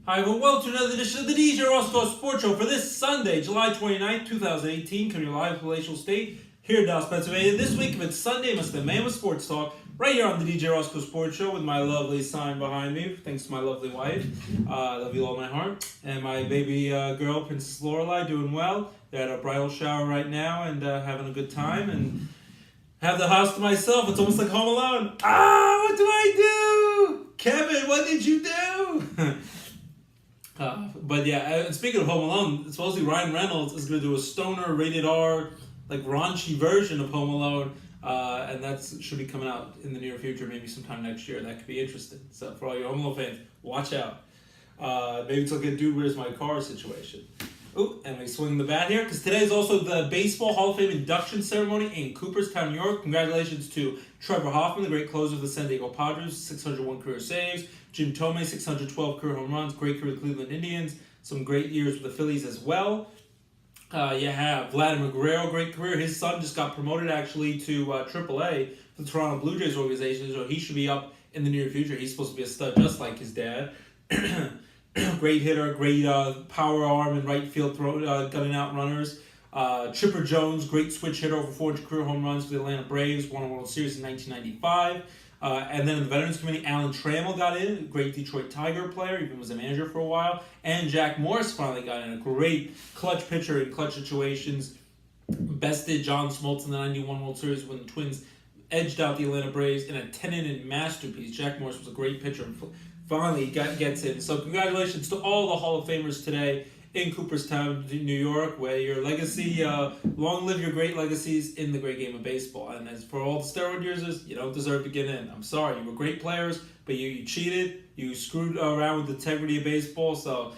Hi, everyone. Welcome to another edition of the DJ Roscoe Sports Show for this Sunday, July 29th, 2018, coming live from Palatial State here in Dallas, Pennsylvania. This week, if it's Sunday, it's the Man with Sports Talk right here on the DJ Roscoe Sports Show with my lovely sign behind me. Thanks to my lovely wife. I love you all my heart. And my baby girl, Princess Lorelai, doing well. They're at a bridal shower right now and having a good time. And have the house to myself. It's almost like Home Alone. What do I do? Kevin, what did you do? But yeah, speaking of Home Alone, supposedly Ryan Reynolds is going to do a stoner rated R, like raunchy version of Home Alone, and that should be coming out in the near future, maybe sometime next year. That could be interesting. So for all your Home Alone fans, watch out. Maybe it's like a Dude, Where's My Car situation. Ooh, and we swing the bat here, because today is also the Baseball Hall of Fame induction ceremony in Cooperstown, New York. Congratulations to Trevor Hoffman, the great closer of the San Diego Padres, 601 career saves. Jim Thome, 612 career home runs, great career with the Cleveland Indians, some great years with the Phillies as well. You have Vladimir Guerrero, great career. His son just got promoted actually to AAA, the Toronto Blue Jays organization, so he should be up in the near future. He's supposed to be a stud just like his dad. Great hitter, great power arm and right field gunning out runners. Chipper Jones, great switch hitter, over 400 career home runs for the Atlanta Braves, won a World Series in 1995. And then in the Veterans Committee, Alan Trammell got in, a great Detroit Tiger player, even was a manager for a while. And Jack Morris finally got in, a great clutch pitcher in clutch situations. Bested John Smoltz in the 91 World Series when the Twins edged out the Atlanta Braves in a 10-inning masterpiece. Jack Morris was a great pitcher and finally gets in. So congratulations to all the Hall of Famers today in Cooperstown, New York, where your legacy, long live your great legacies in the great game of baseball. And as for all the steroid users, you don't deserve to get in. I'm sorry, you were great players, but you cheated, you screwed around with the integrity of baseball, so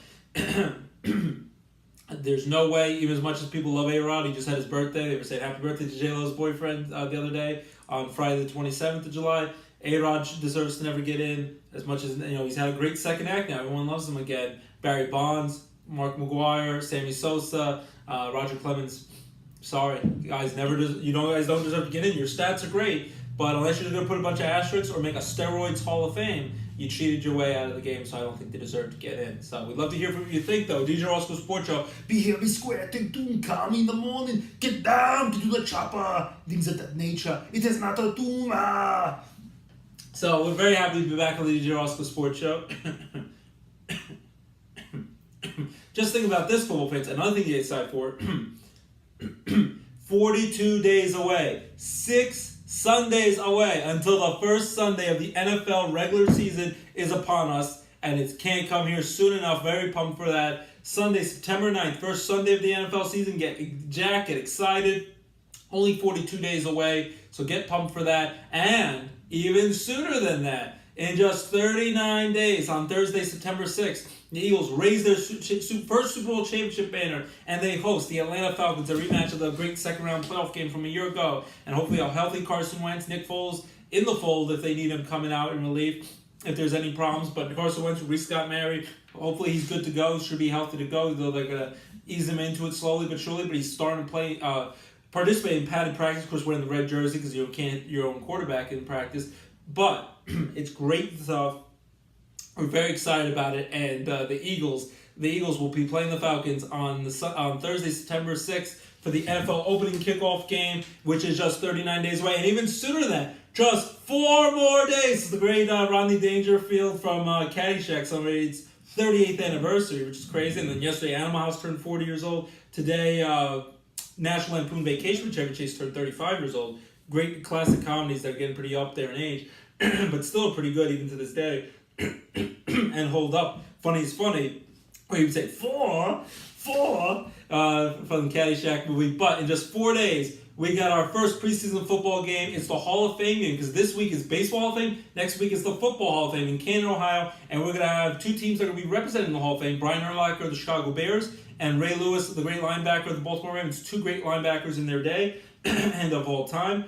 there's no way, even as much as people love A-Rod, he just had his birthday. They were saying happy birthday to J-Lo's boyfriend the other day on Friday the 27th of July. A-Rod deserves to never get in, as much as, he's had a great second act now. Everyone loves him again. Barry Bonds, Mark McGwire, Sammy Sosa, Roger Clemens. Sorry, guys, you guys don't deserve to get in. Your stats are great, but unless you're going to put a bunch of asterisks or make a steroids Hall of Fame, you cheated your way out of the game, so I don't think they deserve to get in. So we'd love to hear from what you think, though. DJ Roscoe Sports Show. Be here, be square, think to call me in the morning. Get down to do the chopper. Things of that nature. It is not a tumor. So we're very happy to be back on the DJ Roscoe Sports Show. Just think about this, football fans. Another thing to get excited for. 42 days away. 6 Sundays away until the first Sunday of the NFL regular season is upon us. And it can't come here soon enough. Very pumped for that. Sunday, September 9th. First Sunday of the NFL season. Get jacked, get excited. Only 42 days away. So get pumped for that. And even sooner than that, in just 39 days, on Thursday, September 6th, the Eagles raise their first Super Bowl championship banner, and they host the Atlanta Falcons, a rematch of the great second-round playoff game from a year ago. And hopefully a healthy Carson Wentz, Nick Foles in the fold if they need him coming out in relief, if there's any problems. But Carson Wentz, Reese got married. Hopefully he's good to go, should be healthy to go. They're going to ease him into it slowly but surely, but he's starting to play, participate in padded practice. Of course, wearing the red jersey because you can't your own quarterback in practice. But it's great stuff. We're very excited about it, and the Eagles will be playing the Falcons on Thursday, September 6th for the NFL opening kickoff game, which is just 39 days away, and even sooner than that, just 4 more days. The great Rodney Dangerfield from Caddyshack celebrated its 38th anniversary, which is crazy. And then yesterday, Animal House turned 40 years old. Today, National Lampoon Vacation with Chevy Chase turned 35 years old. Great classic comedies that are getting pretty up there in age, but still pretty good even to this day. And hold up. Funny is funny. Or you would say, four from the Caddyshack movie. But in just 4 days, we got our first preseason football game. It's the Hall of Fame game, because this week is Baseball Hall of Fame. Next week is the Football Hall of Fame in Canton, Ohio. And we're going to have 2 teams that are going to be representing the Hall of Fame. Brian Urlacher of the Chicago Bears and Ray Lewis, the great linebacker of the Baltimore Ravens. 2 great linebackers in their day and of all time.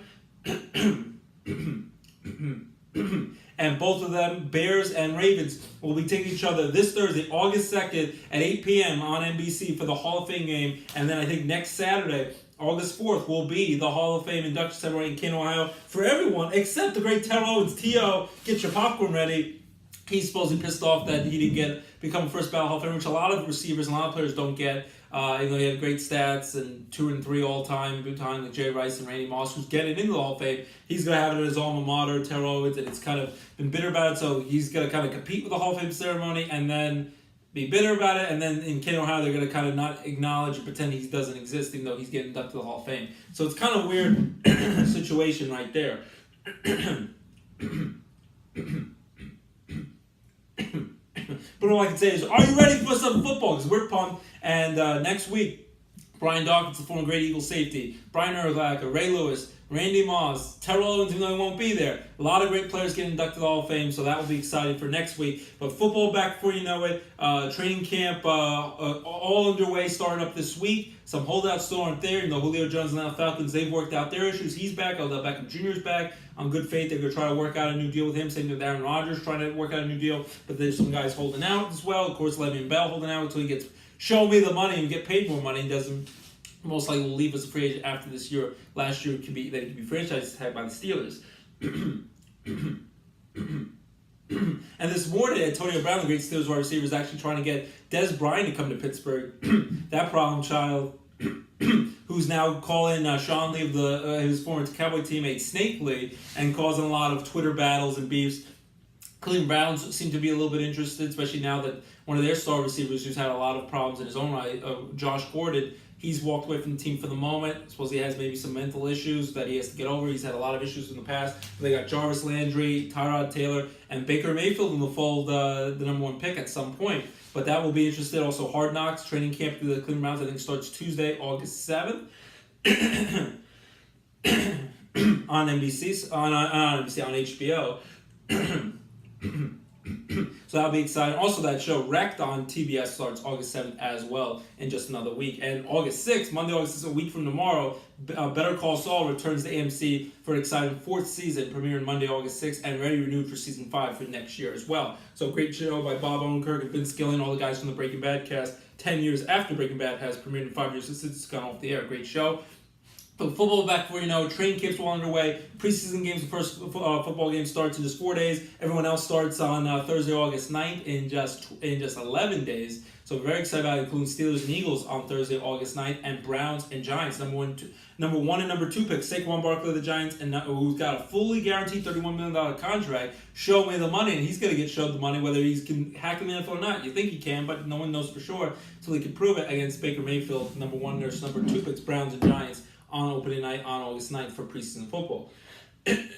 And both of them, Bears and Ravens, will be taking each other this Thursday, August 2nd at 8 p.m. on NBC for the Hall of Fame game. And then I think next Saturday, August 4th, will be the Hall of Fame induction ceremony in Canton, Ohio for everyone except the great Terrell Owens. T.O., get your popcorn ready. He's supposedly pissed off that he didn't become a first ballot Hall of Famer, which a lot of receivers and a lot of players don't get. Even though he had great stats and 2 and 3 all time, like Jay Rice and Randy Moss, who's getting into the Hall of Fame. He's gonna have it at his alma mater, Terrell Owens, and it's kind of been bitter about it. So he's gonna kind of compete with the Hall of Fame ceremony and then be bitter about it. And then in Canton, Ohio, they're gonna kind of not acknowledge or pretend he doesn't exist, even though he's getting inducted to the Hall of Fame. So it's kind of a weird situation right there. But all I can say is, are you ready for some football? Because we're pumped. And next week, Brian Dawkins, the former great Eagles safety, Brian Urlacher, Ray Lewis, Randy Moss, Terrell Owens, even though he won't be there. A lot of great players getting inducted to the Hall of Fame, so that will be exciting for next week. But football back before you know it. Training camp all underway, starting up this week. Some holdouts still aren't there. You know, Julio Jones and the Falcons, they've worked out their issues. He's back. Odell Beckham Jr. is back. On good faith, they're going to try to work out a new deal with him. Same with Aaron Rodgers trying to work out a new deal. But there's some guys holding out as well. Of course, Le'Veon Bell holding out until he gets show me the money and get paid more money. And doesn't most likely will leave as a free agent after this year. Last year, he could be franchise tagged by the Steelers. And this morning, Antonio Brown, the great Steelers wide receiver, is actually trying to get Dez Bryant to come to Pittsburgh. That problem child, who's now calling Sean Lee of his former Cowboy teammate Snake Lee and causing a lot of Twitter battles and beefs. Cleveland Browns seem to be a little bit interested, especially now that one of their star receivers, who's had a lot of problems in his own right, Josh Gordon, he's walked away from the team for the moment. I suppose he has maybe some mental issues that he has to get over. He's had a lot of issues in the past. They got Jarvis Landry, Tyrod Taylor, and Baker Mayfield in the fold, the number 1 pick at some point. But that will be interesting. Also, Hard Knocks training camp for the Cleveland Browns, I think, starts Tuesday, August 7th. on NBC, on HBO. So that'll be exciting. Also, that show Wrecked on TBS starts August 7th as well in just another week. And August 6th, Monday, August 6th, a week from tomorrow, Better Call Saul returns to AMC for an exciting 4th season, premiering Monday, August 6th, and ready renewed for season 5 for next year as well. So great show by Bob Odenkirk and Vince Gilligan, all the guys from the Breaking Bad cast, 10 years after Breaking Bad has premiered in 5 years since it's gone off the air. Great show. But football back before you know, training camps well underway. Preseason games, the first football game starts in just 4 days. Everyone else starts on Thursday, August 9th in just 11 days. So very excited about it, including Steelers and Eagles on Thursday, August 9th, and Browns and Giants. Number one and number 2 picks, Saquon Barkley of the Giants, and who's got a fully guaranteed $31 million contract. Show me the money, and he's going to get showed the money, whether he can hack in the NFL or not. You think he can, but no one knows for sure until he can prove it against Baker Mayfield, number 1 versus number 2 picks, Browns and Giants, on opening night on August 9th for preseason football. And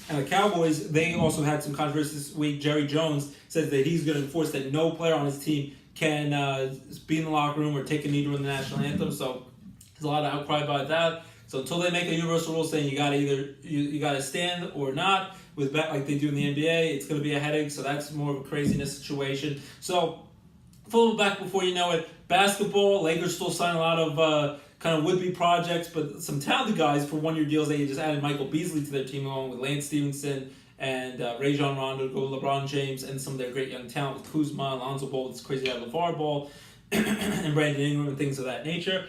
the Cowboys, they also had some controversy this week. Jerry Jones says that he's going to enforce that no player on his team can be in the locker room or take a knee during the national anthem. So there's a lot of outcry about that. So until they make a universal rule saying you got to either you got to stand or not with bet like they do in the NBA, it's going to be a headache. So that's more of a craziness situation. So football back before you know it. Basketball, Lakers still sign a lot of kind of would-be projects, but some talented guys for one-year deals. They just added Michael Beasley to their team along with Lance Stevenson and Rajon Rondo, LeBron James, and some of their great young talent with Kuzma, Alonzo Ball, this crazy guy LeVar Ball, and Brandon Ingram and things of that nature.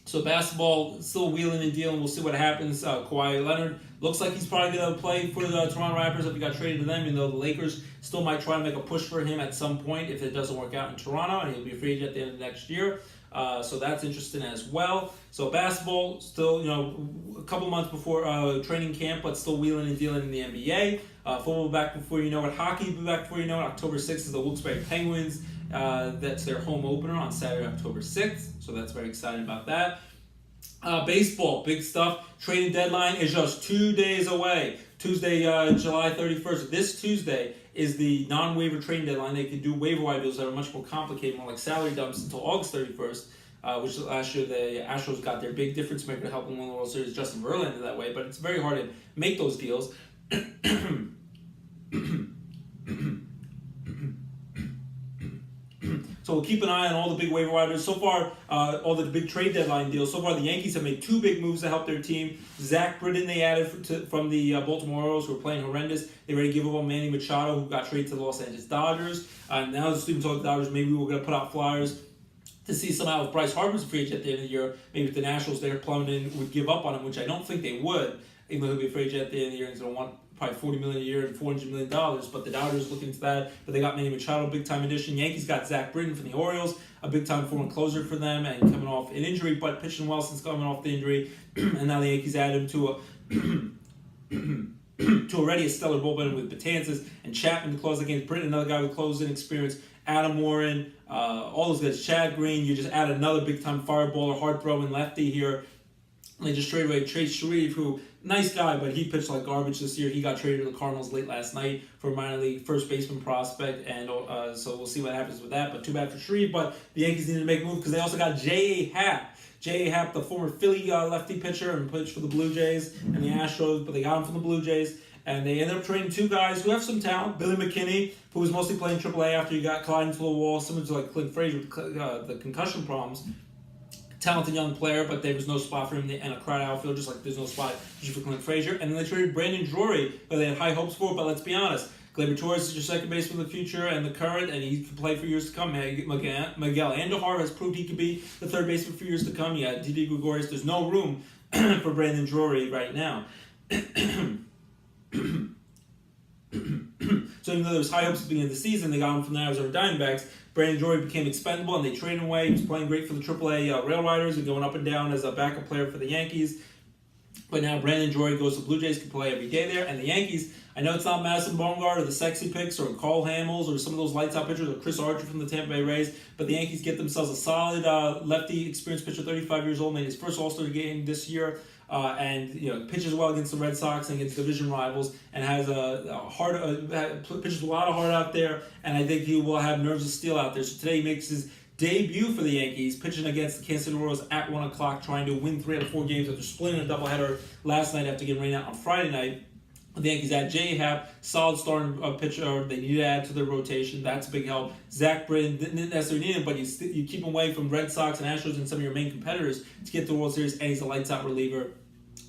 So basketball still wheeling and dealing. We'll see what happens. Kawhi Leonard looks like he's probably going to play for the Toronto Raptors if he got traded to them, even though the Lakers still might try to make a push for him at some point if it doesn't work out in Toronto, and he'll be a free agent at the end of next year. So that's interesting as well. So basketball still, a couple months before training camp, but still wheeling and dealing in the NBA. Football back before you know it. Hockey will be back before you know it. October 6th is the Wilkes-Barre Penguins. That's their home opener on Saturday, October 6th. So that's very exciting about that. Baseball, big stuff. Trading deadline is just 2 days away. Tuesday, July 31st. This Tuesday is the non-waiver trading deadline. They can do waiver wire deals that are much more complicated, more like salary dumps until August 31st, which last year the Astros got their big difference maker to help them win the World Series, Justin Verlander, that way. But it's very hard to make those deals. So we'll keep an eye on all the big waiver wire deals. So far, all the big trade deadline deals. So far, the Yankees have made 2 big moves to help their team. Zach Britton they added from the Baltimore Orioles, who are playing horrendous. They already gave up on Manny Machado, who got traded to the Los Angeles Dodgers. Now the students talk to the Dodgers. Maybe we're going to put out flyers to see somehow if Bryce Harper's a free agent at the end of the year, maybe if the Nationals they're plummeting would give up on him, which I don't think they would, even though he'll be a free agent at the end of the year and he's going to want probably $40 million a year and $400 million. But the Dodgers look into that. But they got Manny Machado, big time addition. Yankees got Zach Britton from the Orioles, a big time foreign closer for them, and coming off an injury, but pitching well since coming off the injury. And now the Yankees add him to already a stellar bullpen with Betances and Chapman to close the game. Britton, another guy with closing experience. Adam Warren, all those guys. Chad Green. You just add another big time fireballer, hard throwing lefty here. And they just traded away Trace Sharif, who, nice guy, but he pitched like garbage this year. He got traded to the Cardinals late last night for a minor league first baseman prospect, and so we'll see what happens with that. But too bad for Sharif, but the Yankees need to make a move because they also got J.A. Happ. J.A. Happ, the former Philly lefty pitcher, and pitched for the Blue Jays and the Astros, but they got him from the Blue Jays. And they ended up trading two guys who have some talent. Billy McKinney, who was mostly playing AAA after he got collided into the wall, similar to like Clint Frazier with the concussion problems. Talented young player, but there was no spot for him in a crowded outfield, just like there's no spot for Clint Frazier. And then they traded Brandon Drury, who they had high hopes for, but let's be honest. Gleyber Torres is your second baseman of the future and the current, and he can play for years to come. Miguel Andujar has proved he could be the third baseman for years to come. You got Didi Gregorius. There's no room for Brandon Drury right now. So even though there was high hopes at the beginning of the season, they got him from the Arizona Diamondbacks. Brandon Drury became expendable, and they traded him away. He was playing great for the AAA Rail Riders and going up and down as a backup player for the Yankees. But now Brandon Drury goes to the Blue Jays, can play every day there. And the Yankees, I know it's not Madison Bumgarner or the sexy picks or Cole Hamels or some of those lights-out pitchers or Chris Archer from the Tampa Bay Rays, but the Yankees get themselves a solid lefty, experienced pitcher, 35 years old, made his first All-Star game this year. And pitches well against the Red Sox and against division rivals, and has pitches a lot of heart out there. And I think he will have nerves of steel out there. So today he makes his debut for the Yankees, pitching against the Kansas City Royals at 1 o'clock, trying to win 3 out of 4 games after splitting a doubleheader last night after getting rained out on Friday night. The Yankees add J.A. Happ, solid starting pitcher. They need to add to their rotation. That's a big help. Zach Britton didn't necessarily need him, but you keep him away from Red Sox and Astros and some of your main competitors to get to the World Series, and he's a lights-out reliever.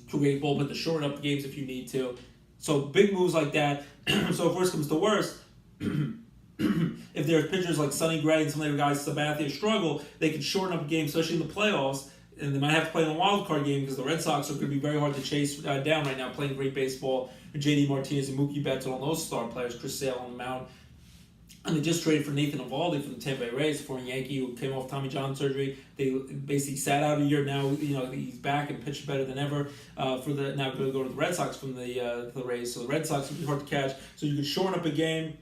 Great bullpen to shorten up the games if you need to. So big moves like that. So if worst comes to worst, if there's pitchers like Sonny Gray and some of the guys, Sabathia, struggle, they can shorten up a game, especially in the playoffs. And they might have to play in a wild card game because the Red Sox are going to be very hard to chase down right now, playing great baseball. J.D. Martinez and Mookie Betts and all those star players, Chris Sale on the mound. And they just traded for Nathan Eovaldi from the Tampa Bay Rays, a former Yankee who came off Tommy John surgery. They basically sat out a year. Now he's back and pitched better than ever. Now going to go to the Red Sox from the Rays. So the Red Sox will be hard to catch. So you can shorten up a game.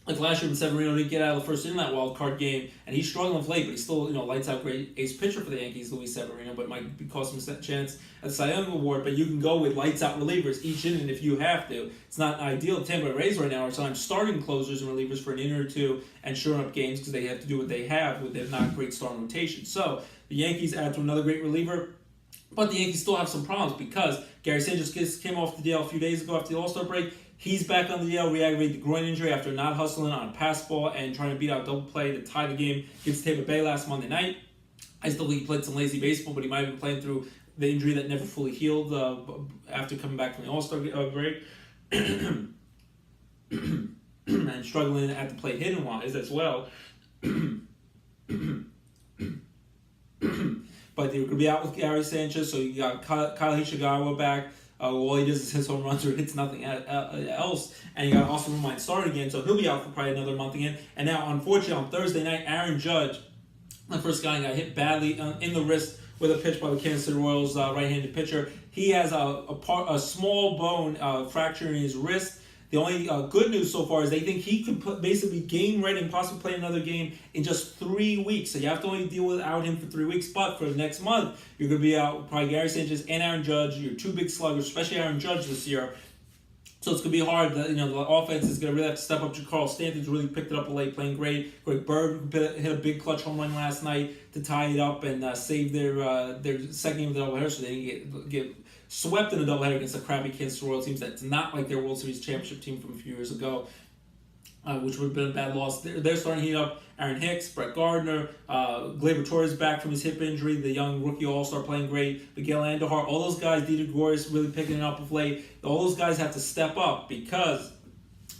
Like last year when Severino didn't get out of the first inning in that wild card game, and he's struggling of late, but he's still lights out great ace pitcher for the Yankees, Luis Severino, but it might cost him a chance at the Cy Young Award. But you can go with lights out relievers each inning if you have to. It's not ideal. The Tampa Bay Rays right now are sometimes starting closers and relievers for an inning or two and shoring up games because they have to do what they have with their not great starting rotation. So the Yankees add to another great reliever. But the Yankees still have some problems because Gary Sanchez came off the DL a few days ago after the All-Star break. He's back on the DL, re-aggravated the groin injury after not hustling on a pass ball and trying to beat out double play to tie the game against Tampa Bay last Monday night. I still think he played some lazy baseball, but he might have been playing through the injury that never fully healed after coming back from the All-Star break. And struggling at the plate hitting-wise as well. But they were going to be out with Gary Sanchez, so you got Kyle Hishigawa back. All he does is hit home runs or hits nothing else. And you got Austin Romine starting again, so he'll be out for probably another month again. And now, unfortunately, on Thursday night, Aaron Judge, the first guy, got hit badly in the wrist with a pitch by the Kansas City Royals right-handed pitcher. He has a small bone fracture in his wrist. The only good news so far is they think he could basically be game ready and possibly play another game in just 3 weeks. So you have to only deal without him for 3 weeks. But for the next month, you're going to be out with probably Gary Sanchez and Aaron Judge, your two big sluggers, especially Aaron Judge this year. So it's going to be hard. The offense is going to really have to step up. Carl Stanton's really picked it up late, playing great. Greg Bird hit a big clutch home run last night to tie it up and save their second game of the doubleheader, so they didn't get swept in a doubleheader against a crappy Kansas Royals team that's not like their World Series championship team from a few years ago, which would have been a bad loss. They're starting to heat up. Aaron Hicks, Brett Gardner, Gleyber Torres back from his hip injury, the young rookie all-star playing great, Miguel Andujar, all those guys, Didi Gregorius really picking it up of late. All those guys have to step up because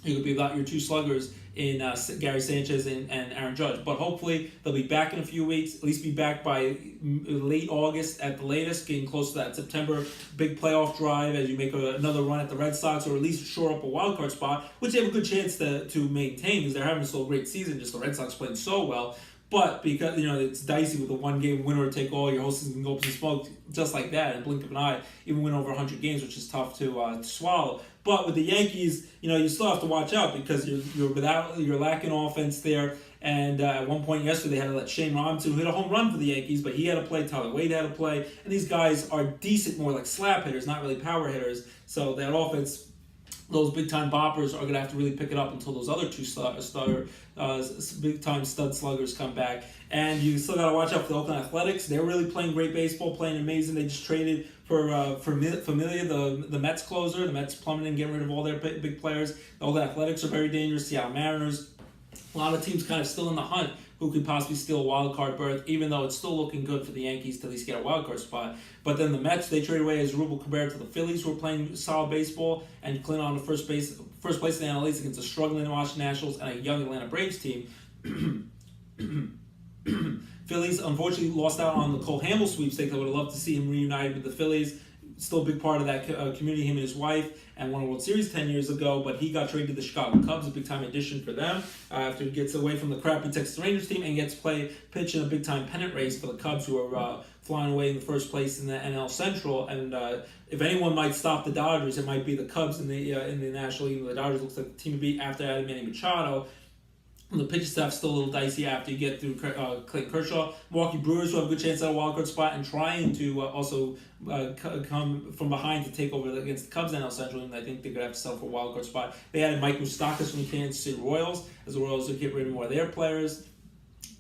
you could be about your two sluggers in Gary Sanchez and Aaron Judge. But hopefully they'll be back in a few weeks, at least be back by late August at the latest, getting close to that September big playoff drive as you make another run at the Red Sox, or at least shore up a wild card spot, which they have a good chance to maintain because they're having a great season, just the Red Sox playing so well. But because it's dicey with a one-game winner take all, your whole season can go up in smoke just like that in a blink of an eye. Even win over 100 games, which is tough to swallow. But with the Yankees, you still have to watch out because you're lacking offense there. And at one point yesterday, they had to let Shane Robinson, who hit a home run for the Yankees, but he had to play. Tyler Wade had to play, and these guys are decent, more like slap hitters, not really power hitters. So that offense, those big-time boppers are going to have to really pick it up until those other two big-time stud sluggers come back. And you still got to watch out for the Oakland Athletics. They're really playing great baseball, playing amazing. They just traded for Familia, the Mets closer. The Mets plummeting, getting rid of all their big players. The Oakland Athletics are very dangerous. Seattle Mariners. A lot of teams kind of still in the hunt who could possibly steal a wild card berth, even though it's still looking good for the Yankees to at least get a wild card spot. But then the Mets, they traded away Asdrubal Cabrera to the Phillies, who are playing solid baseball, and Clint on the first place in the NL East against a struggling Washington Nationals and a young Atlanta Braves team. Phillies unfortunately lost out on the Cole Hamels sweepstakes. I would have loved to see him reunited with the Phillies. Still a big part of that community, him and his wife, and won a World Series 10 years ago, but he got traded to the Chicago Cubs, a big-time addition for them, after he gets away from the crappy Texas Rangers team and gets pitch in a big-time pennant race for the Cubs, who are flying away in the first place in the NL Central. And if anyone might stop the Dodgers, it might be the Cubs in the National League. The Dodgers looks like the team to beat after adding Manny Machado. The pitching staff's still a little dicey after you get through Clayton Kershaw. Milwaukee Brewers, who have a good chance at a wild card spot and trying to also come from behind to take over against the Cubs NL Central, and I think they're going to have to settle for a wild card spot. They added Mike Moustakas from the Kansas City Royals, as the Royals will get rid of more of their players.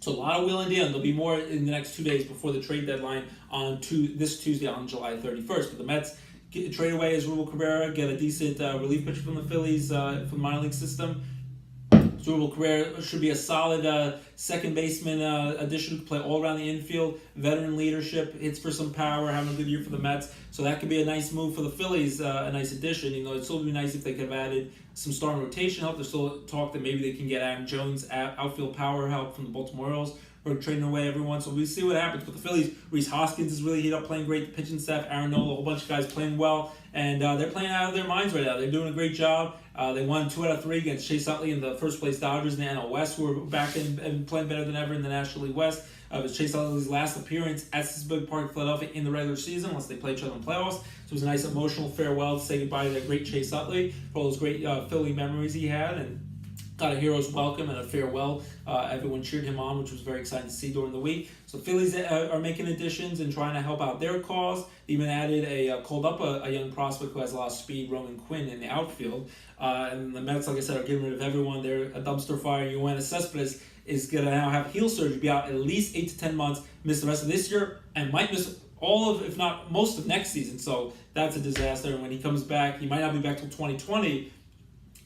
So a lot of wheeling and dealing. There'll be more in the next 2 days before the trade deadline on this Tuesday on July 31st. But the Mets trade away Asdrubal Cabrera, get a decent relief pitcher from the Phillies from the minor league system. Asdrubal Cabrera should be a solid second baseman addition to play all around the infield. Veteran leadership, hits for some power, having a good year for the Mets. So that could be a nice move for the Phillies, a nice addition. It'd still be nice if they could have added some starting rotation help. There's still talk that maybe they can get Adam Jones outfield power help from the Baltimore Orioles. We're trading away everyone, so we see what happens. But the Phillies, Rhys Hoskins is really heat up, playing great. The pitching staff, Aaron Nola, a whole bunch of guys playing well, and they're playing out of their minds right now. They're doing a great job. They won 2 out of 3 against Chase Utley and the first place Dodgers in the NL West, who are back and playing better than ever in the National League West. It was Chase Utley's last appearance at Citizens Park, Philadelphia, in the regular season, unless they play each other in playoffs. So it was a nice emotional farewell to say goodbye to that great Chase Utley for all those great Philly memories he had, and got a hero's welcome and a farewell. Everyone cheered him on, which was very exciting to see during the week. So Phillies are making additions and trying to help out their cause. They even added called up a young prospect who has a lot of speed, Roman Quinn, in the outfield. And the Mets, like I said, are getting rid of everyone. They're a dumpster fire. Yoenis Cespedes is going to now have heel surgery, be out at least 8 to 10 months, miss the rest of this year, and might miss all of, if not most of next season. So that's a disaster. And when he comes back, he might not be back till 2020.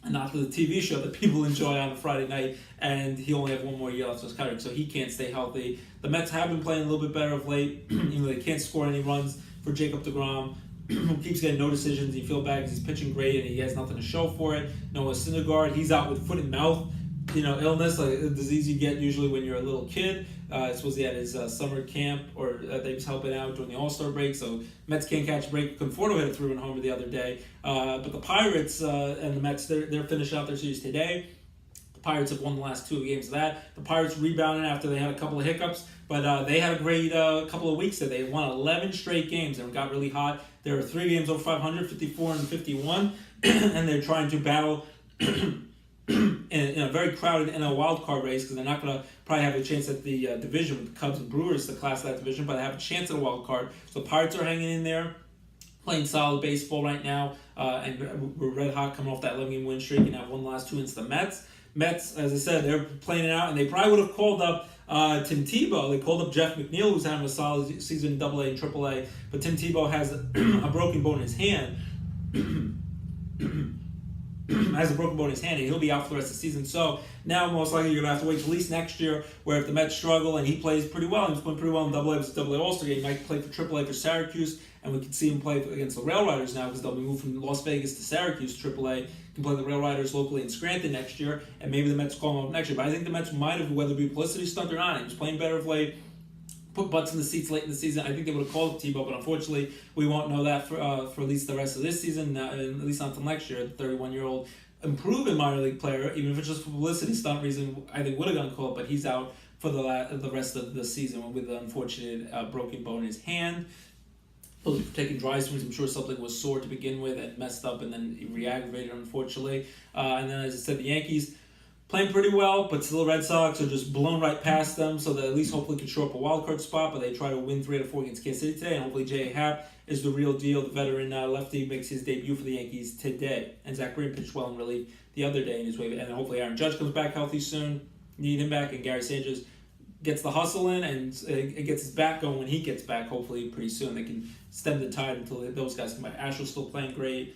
And not for the TV show that people enjoy on a Friday night, and he only have 1 more year left to his contract, so he can't stay healthy. The Mets have been playing a little bit better of late, even though they can't score any runs for Jacob deGrom, who keeps getting no decisions. You feel bad because he's pitching great and he has nothing to show for it. Noah Syndergaard, he's out with foot and mouth illness, like a disease you get usually when you're a little kid. It's supposed he had his summer camp, or they was helping out during the All-Star break, so Mets can't catch a break. Conforto hit a 3-run homer the other day. But the Pirates and the Mets, they're finishing out their series today. The Pirates have won the last 2 games of that. The Pirates rebounded after they had a couple of hiccups, but they had a great couple of weeks there. They won 11 straight games and got really hot. There are 3 games over 500, 54 and 51, and they're trying to battle in a very crowded NL wildcard race, because they're not going to probably have a chance at the division with the Cubs and Brewers, the class of that division, but they have a chance at a wild card. So the Pirates are hanging in there, playing solid baseball right now, and we're red hot coming off that 11-game win streak and have won the last 2 against the Mets. Mets, as I said, they're playing it out, and they probably would have called up Tim Tebow. They called up Jeff McNeil, who's having a solid season in AA and AAA, but Tim Tebow has a broken bone in his hand. Has a broken bone in his hand, and he'll be out for the rest of the season. So now most likely you're going to have to wait till at least next year, where if the Mets struggle and he plays pretty well, and he's playing pretty well in AA, it was a AA All-Star game, he might play for AAA for Syracuse and we can see him play against the Rail Riders now because they'll be moved from Las Vegas to Syracuse AAA. Can play the Rail Riders locally in Scranton next year, and maybe the Mets call him up next year. But I think the Mets might have, whether it be publicity stunt or not, he was playing better of late, put butts in the seats late in the season. I think they would have called Tebow, but unfortunately, we won't know that for at least the rest of this season, and at least not until next year. The 31-year-old improving minor league player, even if it's just for publicity stunt reason, I think would have gotten called, but he's out for the rest of the season with the unfortunate broken bone in his hand. Taking dry swings, I'm sure something was sore to begin with and messed up, and then it re-aggravated, unfortunately. And then, as I said, the Yankees playing pretty well, but still the Red Sox are just blown right past them, so they at least hopefully can show up a wild card spot, but they try to win 3 out of 4 against Kansas City today, and hopefully J.A. Happ is the real deal. The veteran lefty makes his debut for the Yankees today, and Zach Green pitched well in relief the other day in his way, and hopefully Aaron Judge comes back healthy soon, need him back, and Gary Sanchez gets the hustle in and it gets his back going when he gets back, hopefully pretty soon. They can stem the tide until those guys come back. Astros still playing great.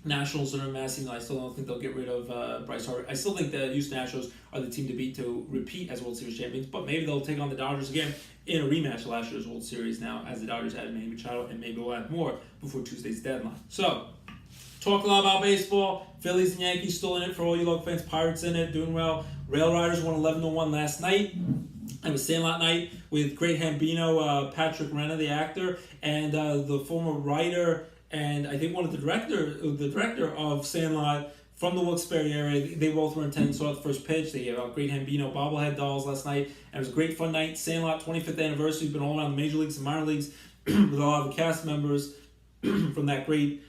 Nationals are a mess. I still don't think they'll get rid of Bryce Harper. I still think the Houston Astros are the team to beat to repeat as World Series champions, but maybe they'll take on the Dodgers again in a rematch of last year's World Series now, as the Dodgers had Manny Machado, and maybe we'll have more before Tuesday's deadline. So, talk a lot about baseball. Phillies and Yankees still in it for all you local fans. Pirates in it, doing well. Rail Riders won 11-1 last night. It was Sandlot night with great Hambino, Patrick Renna, the actor, and the former writer and I think one of the director of Sandlot from the Wilkes-Barre area. They both were in attendance, saw the first pitch. They gave out great Hambino bobblehead dolls last night, and it was a great fun night. Sandlot 25th anniversary. Been all around the major leagues and minor leagues with a lot of the cast members from that great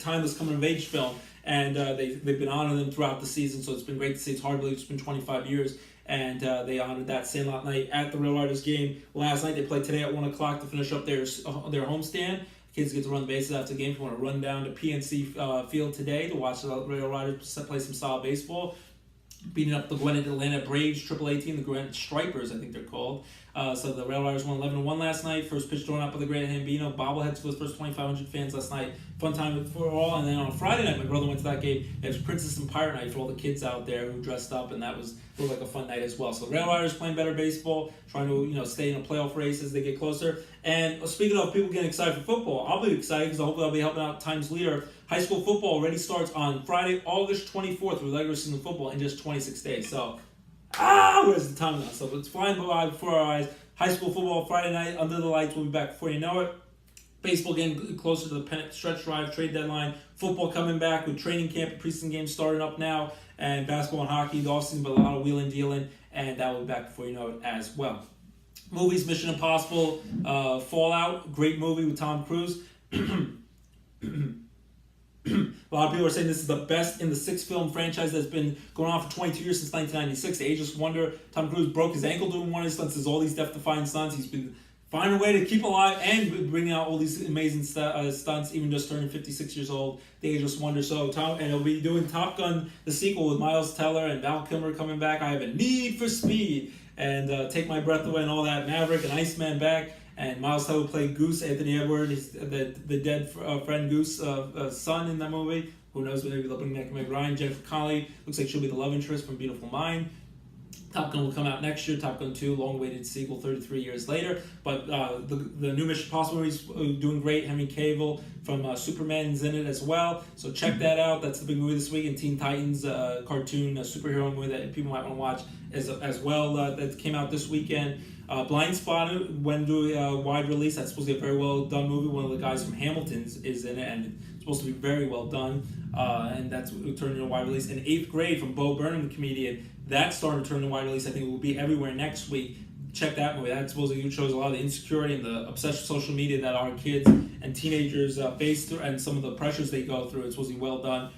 timeless coming of age film. And they've been honoring them throughout the season, so it's been great to see. It's hard to believe it's been 25 years, and they honored that Sandlot night at the Rail Riders game last night. They played today at 1 o'clock to finish up their homestand. Kids get to run the bases after the game. If you want to run down to PNC Field today to watch the Rail Riders play some solid baseball, beating up the Gwinnett Atlanta Braves AAA team, the Gwinnett Stripers, I think they're called. So the Rail Riders won 11-1 last night. First pitch thrown out by the great Hambino. Bobbleheads for the first 2,500 fans last night. Fun time for all. And then on Friday night, my brother went to that game. It was Princess and Pirate Night for all the kids out there who dressed up, and that looked like a fun night as well. So the Rail Riders playing better baseball, trying to stay in a playoff race as they get closer. And speaking of people getting excited for football, I'll be excited because hopefully I'll be helping out Times Leader. High school football already starts on Friday, August 24th with regular season football in just 26 days. So, where's the time now? So it's flying by before our eyes. High school football Friday night under the lights. We'll be back before you know it. Baseball getting closer to the pennant stretch drive, trade deadline. Football coming back with training camp and preseason games starting up now. And basketball and hockey, the offseason, but a lot of wheeling dealing. And that will be back before you know it as well. Movies, Mission Impossible, Fallout, great movie with Tom Cruise. A lot of people are saying this is the best in the 6-film franchise that's been going on for 22 years since 1996. The Ageless Wonder, Tom Cruise broke his ankle doing one of his stunts. There's all these death-defying stunts. He's been finding a way to keep alive and bringing out all these amazing stunts, even just turning 56 years old. The Ageless Wonder. So and he'll be doing Top Gun, the sequel with Miles Teller and Val Kilmer coming back. I have a need for speed and Take My Breath Away and all that. Maverick and Iceman back. And Miles Teller played Goose, Anthony Edwards, the dead friend Goose son in that movie. Who knows, maybe they'll bring back Meg Ryan. Jennifer Connelly looks like she'll be the love interest from Beautiful Mind. Top Gun will come out next year. Top Gun 2, long-awaited sequel 33 years later. But the new Mission Impossible movie is doing great. Henry Cavill from Superman's in it as well. So check that out. That's the big movie this week. And Teen Titans, cartoon, superhero movie that people might want to watch as well. That came out this weekend. Blind Spotted went to a wide release. That's supposed to be a very well done movie. One of the guys from Hamilton is in it, and it's supposed to be very well done. And that's turned into a wide release. And 8th Grade from Bo Burnham, the comedian, that's starting to turn into a wide release. I think it will be everywhere next week. Check that movie. That supposedly shows a lot of the insecurity and the obsession with social media that our kids and teenagers face through, and some of the pressures they go through. It's supposed to be well done.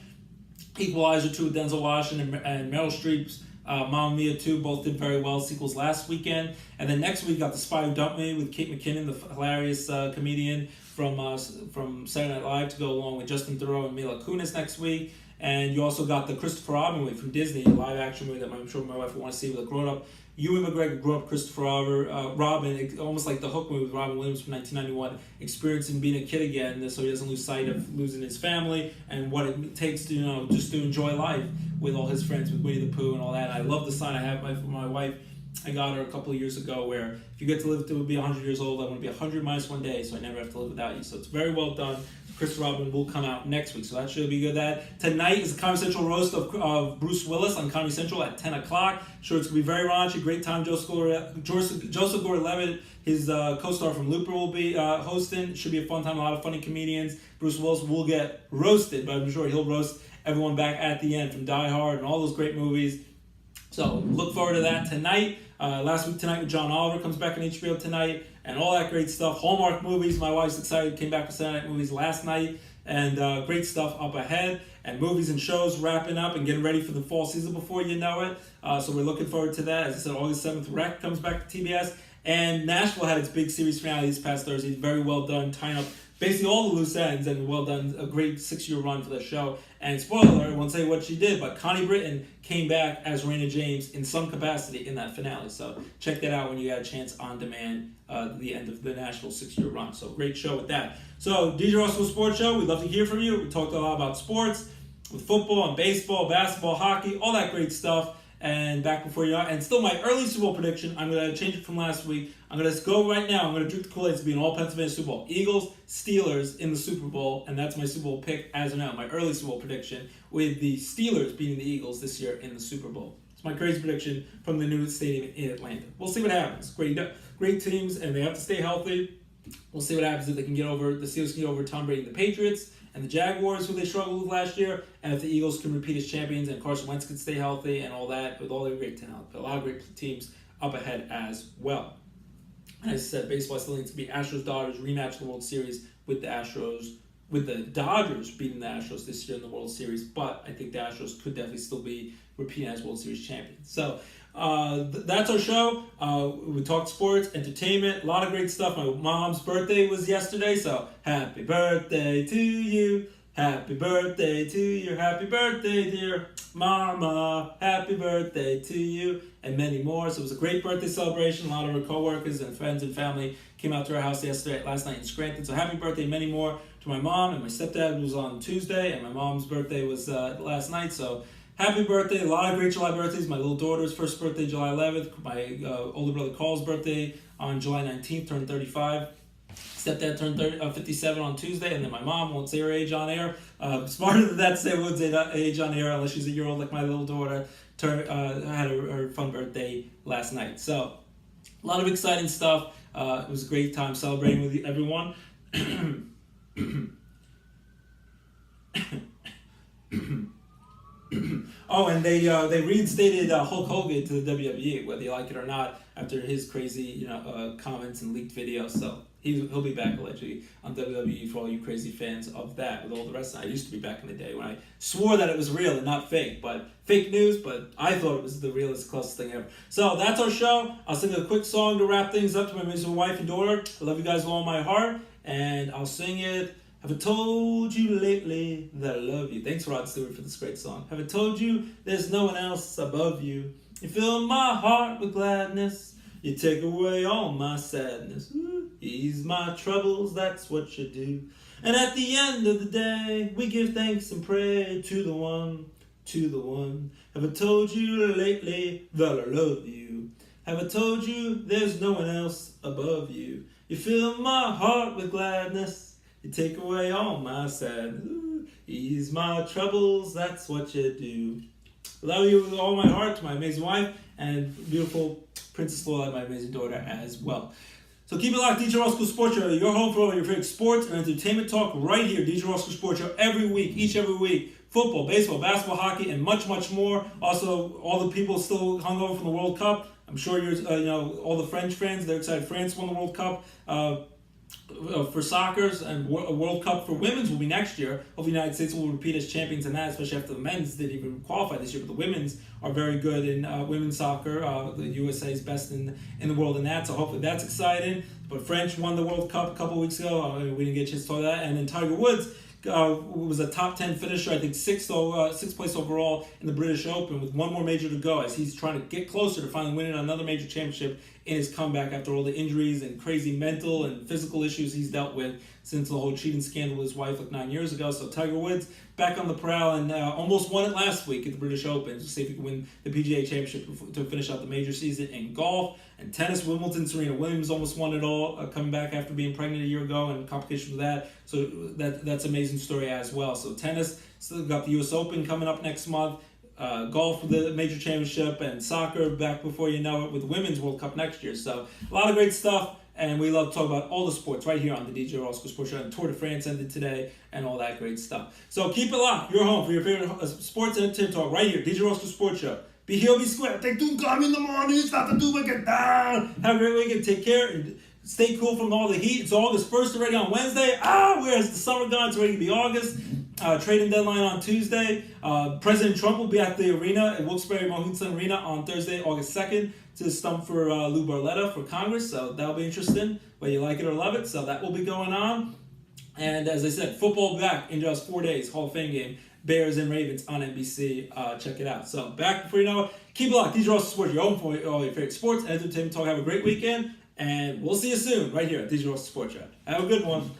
Equalizer 2 with Denzel Washington and Meryl Streep's Mamma Mia 2 both did very well. Sequels last weekend. And then next week got The Spy Who Dumped Me with Kate McKinnon, the hilarious comedian from Saturday Night Live, to go along with Justin Theroux and Mila Kunis next week. And you also got the Christopher Robin movie from Disney, a live action movie that I'm sure my wife will want to see with a grown up. Ewan McGregor grew up Christopher Robin, almost like the Hook movie with Robin Williams from 1991, experiencing being a kid again, so he doesn't lose sight of losing his family and what it takes to just to enjoy life with all his friends, with Winnie the Pooh and all that. I love the sign I have for my wife I got her a couple of years ago, where if you get to live to be 100 years old, I want to be 100 minus 1 day, so I never have to live without you. So it's very well done. Chris Robin will come out next week, so that should be good. That tonight is the Comedy Central roast of Bruce Willis on Comedy Central at 10 o'clock. Sure, it's going to be very raunchy, great time. Joseph Gordon-Levitt, his co-star from Looper, will be hosting. It should be a fun time, a lot of funny comedians. Bruce Willis will get roasted, but I'm sure he'll roast everyone back at the end, from Die Hard and all those great movies. So look forward to that tonight. Last week tonight with John Oliver comes back on HBO tonight, and all that great stuff. Hallmark movies, my wife's excited, came back for Saturday Night Movies last night, and great stuff up ahead, and movies and shows wrapping up and getting ready for the fall season before you know it. So we're looking forward to that. As I said, August 7th, Rec comes back to TBS, and Nashville had its big series finale this past Thursday. Very well done, tying up basically all the loose ends, and well done, a great 6-year run for the show. And spoiler alert, I won't say what she did, but Connie Britton came back as Raina James in some capacity in that finale. So check that out when you got a chance on demand, the end of the Nashville 6-year run. So great show with that. So DJ Roscoe Sports Show, we'd love to hear from you. We talked a lot about sports, with football and baseball, basketball, hockey, all that great stuff. And back before you know, and still my early Super Bowl prediction, I'm going to change it from last week. I'm going to go right now. I'm going to drink the Kool-Aid to be an all-Pennsylvania Super Bowl. Eagles, Steelers in the Super Bowl, and that's my Super Bowl pick as of now. My early Super Bowl prediction, with the Steelers beating the Eagles this year in the Super Bowl. It's my crazy prediction from the new stadium in Atlanta. We'll see what happens. Great teams, and they have to stay healthy. We'll see what happens if they can get over, the Steelers can get over Tom Brady and the Patriots, and the Jaguars, who they struggled with last year, and if the Eagles can repeat as champions and Carson Wentz can stay healthy and all that, with all their great talent. But a lot of great teams up ahead as well. And as I said, baseball still needs to be Astros-Dodgers rematch the World Series, with the Dodgers beating the Astros this year in the World Series, but I think the Astros could definitely still be repeating as World Series champions. So that's our show. We talked sports, entertainment, a lot of great stuff. My mom's birthday was yesterday, so happy birthday to you. Happy birthday to you. Happy birthday, dear Mama. Happy birthday to you. And many more. So it was a great birthday celebration. A lot of her coworkers and friends and family came out to our house last night in Scranton. So happy birthday, many more, to my mom. And my stepdad was on Tuesday, and my mom's birthday was last night. So happy birthday. A lot of great July birthdays. My little daughter's first birthday, July 11th. My older brother Carl's birthday on July 19th, turned 35. Stepdad turned 57 on Tuesday, and then my mom, won't say her age on air. Smarter than that to say would say that age on air, unless she's a year old like my little daughter. Had her fun birthday last night. So a lot of exciting stuff. It was a great time celebrating with everyone. Oh, and they reinstated Hulk Hogan to the WWE, whether you like it or not, after his crazy comments and leaked videos. So he'll be back allegedly on WWE for all you crazy fans of that. With all the rest, I used to be back in the day when I swore that it was real and not fake, but fake news. But I thought it was the realest, closest thing ever. So that's our show. I'll sing a quick song to wrap things up to my miserable wife and daughter. I love you guys with all my heart, and I'll sing it. Have I told you lately that I love you? Thanks, Rod Stewart, for this great song. Have I told you there's no one else above you? You fill my heart with gladness. You take away all my sadness. Ooh, ease my troubles, that's what you do. And at the end of the day, we give thanks and pray to the one, to the one. Have I told you lately that I love you? Have I told you there's no one else above you? You fill my heart with gladness. You take away all my sadness. Ooh, ease my troubles, that's what you do. I love you with all my heart, to my amazing wife, and beautiful Princess Lola, my amazing daughter, as well. So keep it locked, DJ Roscoe Sports Show, your home for all your favorite sports and entertainment talk right here. DJ Roscoe Sports Show every week, every week. Football, baseball, basketball, hockey, and much, much more. Also, all the people still hung over from the World Cup. I'm sure you're, all the French fans, they're excited. France won the World Cup. For soccer, and a World Cup for women's will be next year. Hopefully the United States will repeat as champions in that, especially after the men's didn't even qualify this year, but the women's are very good in women's soccer. The USA is best in the world in that, so hopefully that's exciting. But French won the World Cup a couple weeks ago. We didn't get a chance to talk about that. And then Tiger Woods was a top 10 finisher, I think sixth place overall in the British Open, with one more major to go, as he's trying to get closer to finally winning another major championship in his comeback after all the injuries and crazy mental and physical issues he's dealt with since the whole cheating scandal with his wife like 9 years ago. So Tiger Woods back on the prowl and almost won it last week at the British Open to see if he can win the PGA Championship to finish out the major season in golf. And tennis, Wimbledon, Serena Williams almost won it all, coming back after being pregnant a year ago and complications with that. So that's an amazing story as well. So tennis, still got the U.S. Open coming up next month. Golf with the major championship, and soccer back before you know it with the Women's World Cup next year. So a lot of great stuff. And we love to talk about all the sports right here on the DJ Roscoe Sports Show. And Tour de France ended today and all that great stuff. So keep it locked. You're home for your favorite sports and entertainment talk right here. DJ Roscoe Sports Show. Be here, be square. Take two, come in the morning. It's not to do, get down. Have a great weekend. Take care and stay cool from all the heat. It's August 1st already on Wednesday. Where's the summer gone? It's ready to be August. Trading deadline on Tuesday. President Trump will be at the arena at Wilkes-Barre Mohegan Arena on Thursday, August 2nd to stump for Lou Barletta for Congress. So that'll be interesting, whether you like it or love it. So that will be going on. And as I said, football back in just 4 days. Hall of Fame game. Bears and Ravens on NBC. Check it out. So back before you know it. Keep it locked. These are all sports. Your home for all your favorite sports and entertainment talk. Have a great weekend. And we'll see you soon right here at These Are All Sports Show. Have a good one.